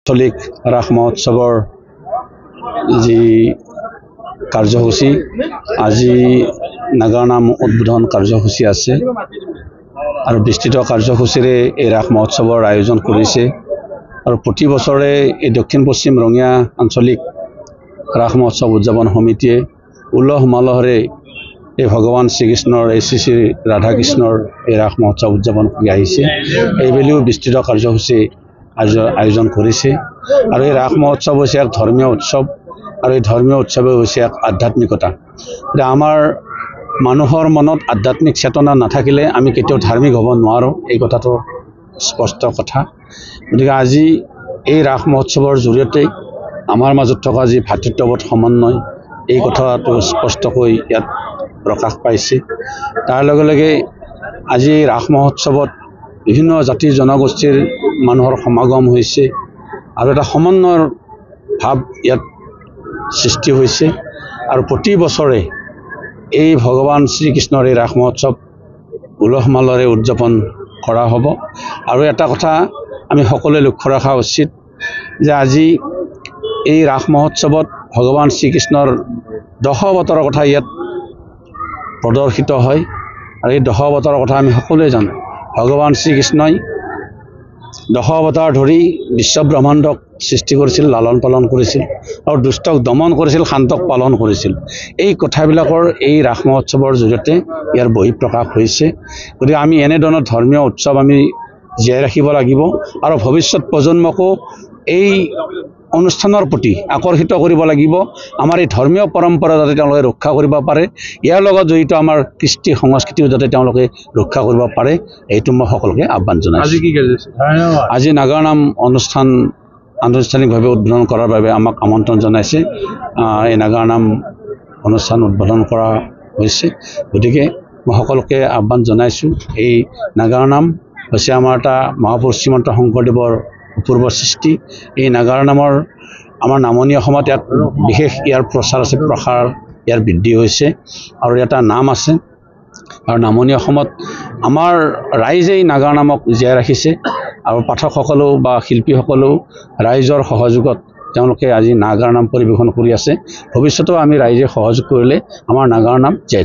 আঞ্চলিক ৰাস মহোৎসৱৰ যি কাৰ্যসূচী আজি নাগাৰা নাম উদ্বোধন কাৰ্যসূচী আছে আৰু বিস্তৃত কাৰ্যসূচীৰে এই ৰাস মহোৎসৱৰ আয়োজন কৰিছে আৰু প্ৰতি বছৰে এই দক্ষিণ পশ্চিম ৰঙিয়া আঞ্চলিক ৰাস মহোৎসৱ উদযাপন সমিতিয়ে উলহ মালহেৰে এই ভগৱান শ্ৰীকৃষ্ণৰ শ্ৰী শ্ৰী ৰাধা কৃষ্ণৰ এই ৰাস মহোৎসৱ উদযাপন কৰি আহিছে। এইবেলিও বিস্তৃত কাৰ্যসূচী আয়োজন কৰিছে আৰু এই ৰাস মহোৎসৱ হৈছে এক ধৰ্মীয় উৎসৱ আৰু এই ধৰ্মীয় উৎসৱে হৈছে এক আধ্যাত্মিকতা। আমাৰ মানুহৰ মনত আধ্যাত্মিক চেতনা নাথাকিলে আমি কেতিয়াও ধাৰ্মিক হ'ব নোৱাৰোঁ, এই কথাটো স্পষ্ট কথা। গতিকে আজি এই ৰাস মহোৎসৱৰ জৰিয়তে আমাৰ মাজত থকা যি ভাতৃত্ববোধ সমন্বয় এই কথাটো স্পষ্টকৈ ইয়াত প্ৰকাশ পাইছে। তাৰ লগে লগে আজি এই ৰাস মহোৎসৱত বিভিন্ন জাতি জনগোষ্ঠীৰ মানুহৰ সমাগম হৈছে আৰু এটা সমন্বয়ৰ ভাৱ ইয়াত সৃষ্টি হৈছে আৰু প্ৰতি বছৰে এই ভগৱান শ্ৰীকৃষ্ণৰ এই ৰাস মহোৎসৱ উলহ মালহেৰে উদযাপন কৰা হ'ব। আৰু এটা কথা আমি সকলোৱে লক্ষ্য ৰখা উচিত যে আজি এই ৰাস মহোৎসৱত ভগৱান শ্ৰীকৃষ্ণৰ দশাৱতাৰৰ কথা ইয়াত প্ৰদৰ্শিত হয় আৰু এই দশাৱতাৰৰ কথা আমি সকলোৱে জানো। ভগৱান শ্ৰীকৃষ্ণই দশাৱতাৰ ধৰি বিশ্ব ব্ৰহ্মাণ্ডক সৃষ্টি কৰিছিল, লালন পালন কৰিছিল আৰু দুষ্টক দমন কৰিছিল, শান্তক পালন কৰিছিল। এই কথাবিলাকৰ এই ৰাস মহোৎসৱৰ জৰিয়তে ইয়াৰ বহিঃপ্ৰকাশ হৈছে। গতিকে আমি এনেধৰণৰ ধৰ্মীয় উৎসৱ আমি জীয়াই ৰাখিব লাগিব আৰু ভৱিষ্যত প্ৰজন্মকো এই অনুষ্ঠানৰ প্ৰতি আকৰ্ষিত কৰিব লাগিব। আমাৰ এই ধৰ্মীয় পৰম্পৰা যাতে তেওঁলোকে ৰক্ষা কৰিব পাৰে, ইয়াৰ লগত জড়িত আমাৰ কৃষ্টি সংস্কৃতিও যাতে তেওঁলোকে ৰক্ষা কৰিব পাৰে, এইটো মই সকলোকে আহ্বান জনাইছোঁ। আজি নাগাৰা নাম অনুষ্ঠান আনুষ্ঠানিকভাৱে উদ্বোধন কৰাৰ বাবে আমাক আমন্ত্ৰণ জনাইছে। এই নাগাৰা নাম অনুষ্ঠান উদ্বোধন কৰা হৈছে। গতিকে মই সকলোকে আহ্বান জনাইছোঁ। এই নাগাৰা নাম হৈছে আমাৰ এটা মহাপুৰুষ শ্ৰীমন্ত শংকৰদেৱৰ অপূৰ্ব সৃষ্টি। এই নাগাৰা নামৰ আমাৰ নামনি অসমত ইয়াত বিশেষ ইয়াৰ প্ৰচাৰ আছে, প্ৰসাৰ ইয়াৰ বৃদ্ধি হৈছে আৰু এটা নাম আছে আৰু নামনি অসমত আমাৰ ৰাইজেই নাগাৰা নামক জীয়াই ৰাখিছে আৰু পাঠকসকলেও বা শিল্পীসকলেও ৰাইজৰ সহযোগত তেওঁলোকে আজি নাগাৰা নাম পৰিৱেশন কৰি আছে। ভৱিষ্যতেও আমি ৰাইজে সহযোগ কৰিলে আমাৰ নাগাৰা নাম জীয়াই